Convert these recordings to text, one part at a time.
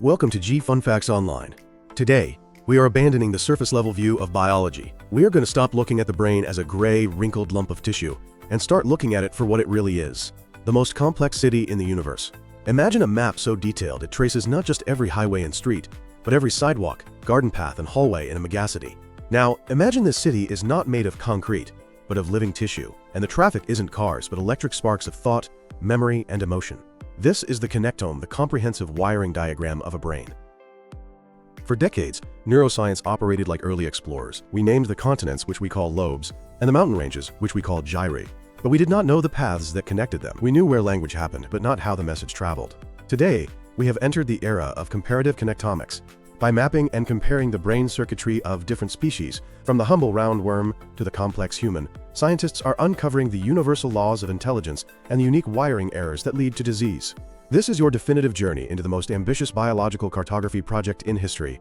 Welcome to G Fun Facts Online. Today, we are abandoning the surface-level view of biology. We are going to stop looking at the brain as a gray, wrinkled lump of tissue and start looking at it for what it really is, the most complex city in the universe. Imagine a map so detailed it traces not just every highway and street, but every sidewalk, garden path, and hallway in a megacity. Now, imagine this city is not made of concrete, but of living tissue, and the traffic isn't cars but electric sparks of thought, memory, and emotion. This is the connectome, the comprehensive wiring diagram of a brain. For decades, neuroscience operated like early explorers. We named the continents, which we call lobes, and the mountain ranges, which we call gyri. But we did not know the paths that connected them. We knew where language happened, but not how the message traveled. Today, we have entered the era of comparative connectomics. By mapping and comparing the brain circuitry of different species, from the humble roundworm to the complex human, scientists are uncovering the universal laws of intelligence and the unique wiring errors that lead to disease. This is your definitive journey into the most ambitious biological cartography project in history.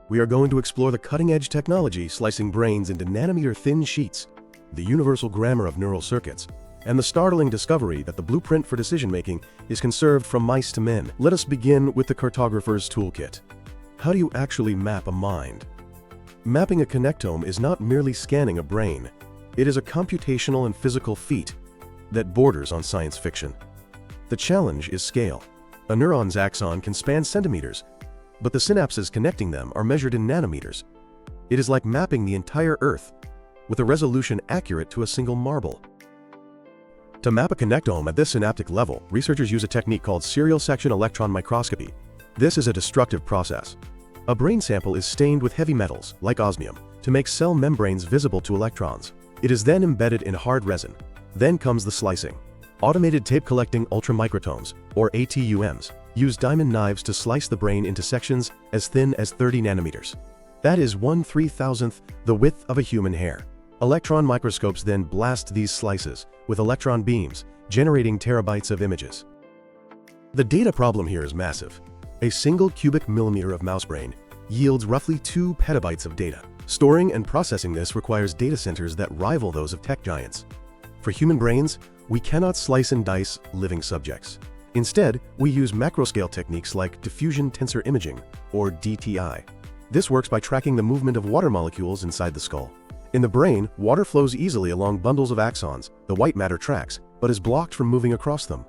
We are going to explore the cutting-edge technology slicing brains into nanometer-thin sheets, the universal grammar of neural circuits, and the startling discovery that the blueprint for decision-making is conserved from mice to men. Let us begin with the cartographer's toolkit. How do you actually map a mind? Mapping a connectome is not merely scanning a brain. It is a computational and physical feat that borders on science fiction. The challenge is scale. A neuron's axon can span centimeters, but the synapses connecting them are measured in nanometers. It is like mapping the entire Earth, with a resolution accurate to a single marble. To map a connectome at this synaptic level, researchers use a technique called serial section electron microscopy. This is a destructive process. A brain sample is stained with heavy metals, like osmium, to make cell membranes visible to electrons. It is then embedded in hard resin. Then comes the slicing. Automated tape-collecting ultramicrotomes, or ATUMs, use diamond knives to slice the brain into sections as thin as 30 nanometers. That is 1/3000th the width of a human hair. Electron microscopes then blast these slices with electron beams, generating terabytes of images. The data problem here is massive. A single cubic millimeter of mouse brain yields roughly 2 petabytes of data. Storing and processing this requires data centers that rival those of tech giants. For human brains, we cannot slice and dice living subjects. Instead, we use macroscale techniques like diffusion tensor imaging, or DTI. This works by tracking the movement of water molecules inside the skull. In the brain, water flows easily along bundles of axons. The white matter tracks, but is blocked from moving across them.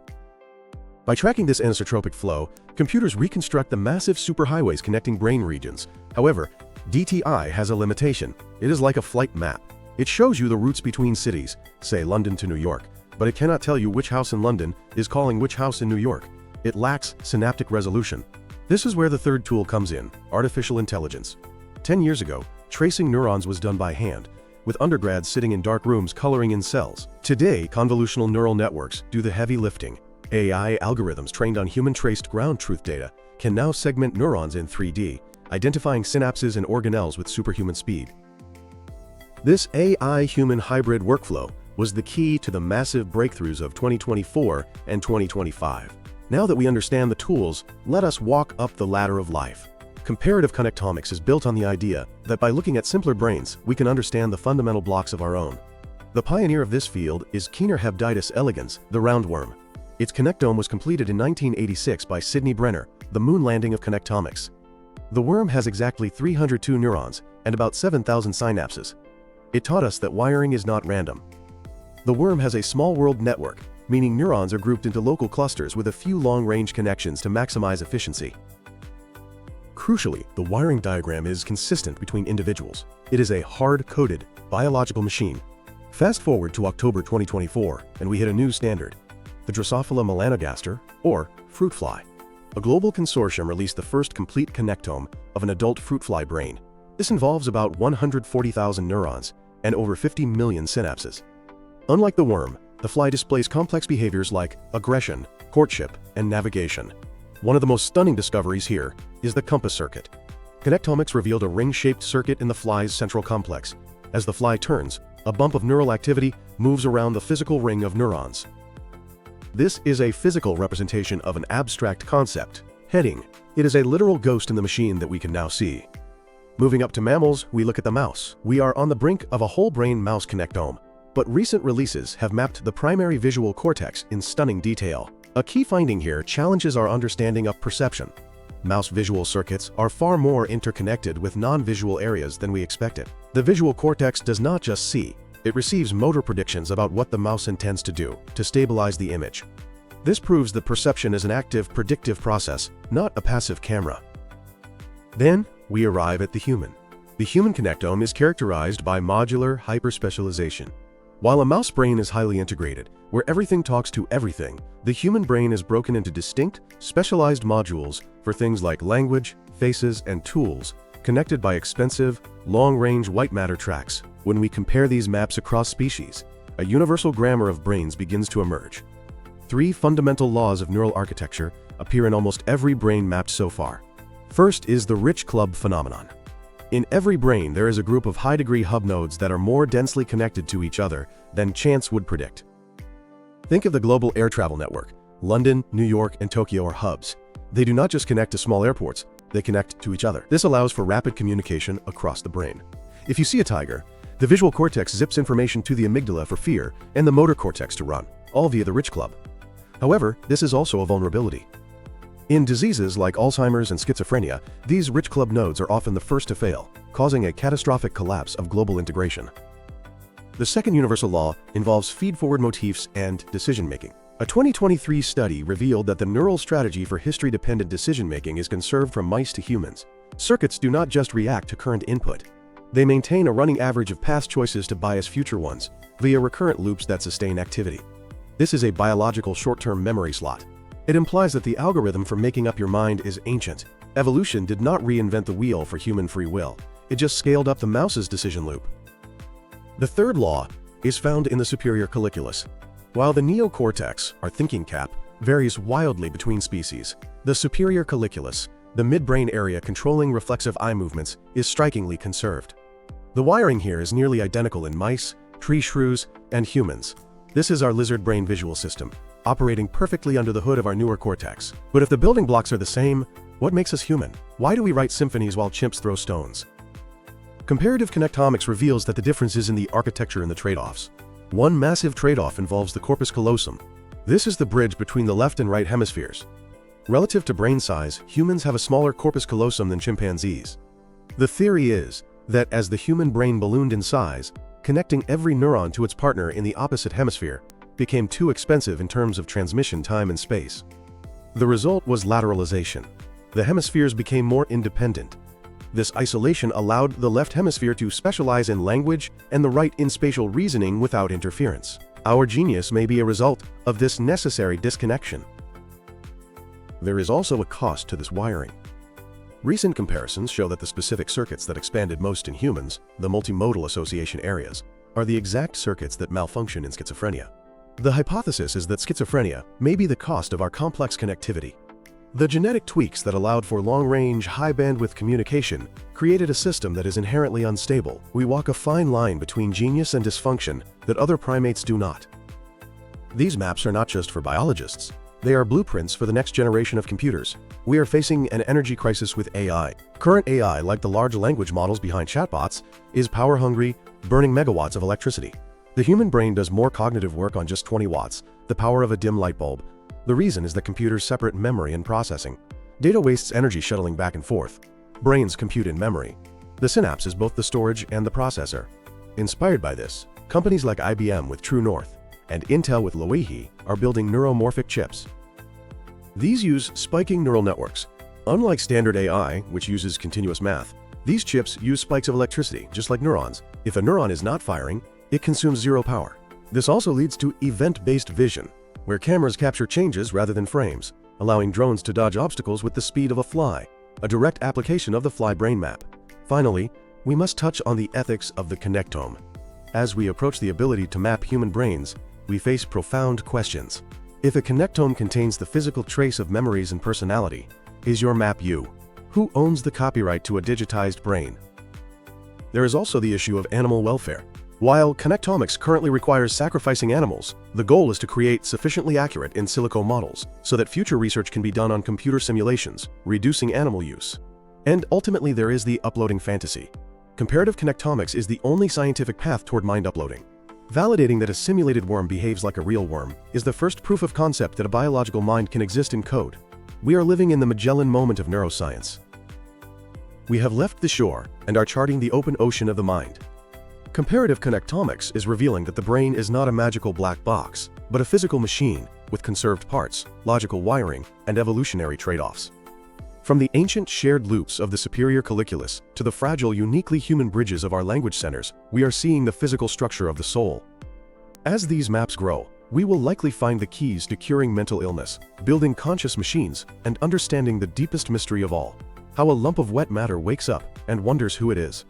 By tracking this anisotropic flow, computers reconstruct the massive superhighways connecting brain regions. However, DTI has a limitation. It is like a flight map. It shows you the routes between cities, say London to New York, but it cannot tell you which house in London is calling which house in New York. It lacks synaptic resolution. This is where the third tool comes in, artificial intelligence. 10 years ago, tracing neurons was done by hand, with undergrads sitting in dark rooms coloring in cells. Today, convolutional neural networks do the heavy lifting. AI algorithms trained on human-traced ground truth data can now segment neurons in 3D, identifying synapses and organelles with superhuman speed. This AI-human hybrid workflow was the key to the massive breakthroughs of 2024 and 2025. Now that we understand the tools, let us walk up the ladder of life. Comparative connectomics is built on the idea that by looking at simpler brains, we can understand the fundamental blocks of our own. The pioneer of this field is Connectomics elegans, the roundworm. Its connectome was completed in 1986 by Sidney Brenner, the moon landing of connectomics. The worm has exactly 302 neurons and about 7,000 synapses. It taught us that wiring is not random. The worm has a small world network, meaning neurons are grouped into local clusters with a few long-range connections to maximize efficiency. Crucially, the wiring diagram is consistent between individuals. It is a hard-coded, biological machine. Fast forward to October 2024, and we hit a new standard. The Drosophila melanogaster, or fruit fly. A global consortium released the first complete connectome of an adult fruit fly brain. This involves about 140,000 neurons and over 50 million synapses. Unlike the worm, the fly displays complex behaviors like aggression, courtship, and navigation. One of the most stunning discoveries here is the compass circuit. Connectomics revealed a ring-shaped circuit in the fly's central complex. As the fly turns, a bump of neural activity moves around the physical ring of neurons. This is a physical representation of an abstract concept. Heading. It is a literal ghost in the machine that we can now see. Moving up to mammals, we look at the mouse. We are on the brink of a whole-brain mouse connectome, but recent releases have mapped the primary visual cortex in stunning detail. A key finding here challenges our understanding of perception. Mouse visual circuits are far more interconnected with non-visual areas than we expected. The visual cortex does not just see, it receives motor predictions about what the mouse intends to do to stabilize the image. This proves that perception is an active, predictive process, not a passive camera. Then, we arrive at the human. The human connectome is characterized by modular hyperspecialization. While a mouse brain is highly integrated, where everything talks to everything, the human brain is broken into distinct, specialized modules for things like language, faces, and tools, connected by expensive, long-range white matter tracks. When we compare these maps across species, a universal grammar of brains begins to emerge. 3 fundamental laws of neural architecture appear in almost every brain mapped so far. First is the rich club phenomenon. In every brain, there is a group of high-degree hub nodes that are more densely connected to each other than chance would predict. Think of the global air travel network. London, New York, and Tokyo are hubs. They do not just connect to small airports, they connect to each other. This allows for rapid communication across the brain. If you see a tiger, the visual cortex zips information to the amygdala for fear and the motor cortex to run, all via the rich club. However, this is also a vulnerability. In diseases like Alzheimer's and schizophrenia, these rich club nodes are often the first to fail, causing a catastrophic collapse of global integration. The second universal law involves feed-forward motifs and decision-making. A 2023 study revealed that the neural strategy for history-dependent decision-making is conserved from mice to humans. Circuits do not just react to current input. They maintain a running average of past choices to bias future ones, via recurrent loops that sustain activity. This is a biological short-term memory slot. It implies that the algorithm for making up your mind is ancient. Evolution did not reinvent the wheel for human free will. It just scaled up the mouse's decision loop. The third law is found in the superior colliculus. While the neocortex, our thinking cap, varies wildly between species, the superior colliculus, the midbrain area controlling reflexive eye movements, is strikingly conserved. The wiring here is nearly identical in mice, tree shrews, and humans. This is our lizard brain visual system, operating perfectly under the hood of our newer cortex. But if the building blocks are the same, what makes us human? Why do we write symphonies while chimps throw stones? Comparative connectomics reveals that the difference is in the architecture and the trade-offs. One massive trade-off involves the corpus callosum. This is the bridge between the left and right hemispheres. Relative to brain size, humans have a smaller corpus callosum than chimpanzees. The theory is that as the human brain ballooned in size, connecting every neuron to its partner in the opposite hemisphere became too expensive in terms of transmission time and space. The result was lateralization. The hemispheres became more independent. This isolation allowed the left hemisphere to specialize in language and the right in spatial reasoning without interference. Our genius may be a result of this necessary disconnection. There is also a cost to this wiring. Recent comparisons show that the specific circuits that expanded most in humans, the multimodal association areas, are the exact circuits that malfunction in schizophrenia. The hypothesis is that schizophrenia may be the cost of our complex connectivity. The genetic tweaks that allowed for long-range, high-bandwidth communication created a system that is inherently unstable. We walk a fine line between genius and dysfunction that other primates do not. These maps are not just for biologists. They are blueprints for the next generation of computers. We are facing an energy crisis with AI. Current AI, like the large language models behind chatbots, is power-hungry, burning megawatts of electricity. The human brain does more cognitive work on just 20 watts, the power of a dim light bulb. The reason is that computers separate memory and processing. Data wastes energy shuttling back and forth. Brains compute in memory. The synapse is both the storage and the processor. Inspired by this, companies like IBM with True North and Intel with Loihi are building neuromorphic chips. These use spiking neural networks. Unlike standard AI, which uses continuous math, these chips use spikes of electricity, just like neurons. If a neuron is not firing, it consumes zero power. This also leads to event-based vision, where cameras capture changes rather than frames, allowing drones to dodge obstacles with the speed of a fly, a direct application of the fly brain map. Finally, we must touch on the ethics of the connectome. As we approach the ability to map human brains, we face profound questions. If a connectome contains the physical trace of memories and personality, is your map you? Who owns the copyright to a digitized brain? There is also the issue of animal welfare. While connectomics currently requires sacrificing animals, the goal is to create sufficiently accurate in silico models so that future research can be done on computer simulations, reducing animal use. And ultimately, there is the uploading fantasy. Comparative connectomics is the only scientific path toward mind uploading. Validating that a simulated worm behaves like a real worm is the first proof of concept that a biological mind can exist in code. We are living in the Magellan moment of neuroscience. We have left the shore and are charting the open ocean of the mind. Comparative connectomics is revealing that the brain is not a magical black box, but a physical machine with conserved parts, logical wiring, and evolutionary trade-offs. From the ancient shared loops of the superior colliculus to the fragile, uniquely human bridges of our language centers, we are seeing the physical structure of the soul. As these maps grow, we will likely find the keys to curing mental illness, building conscious machines, and understanding the deepest mystery of all: how a lump of wet matter wakes up and wonders who it is.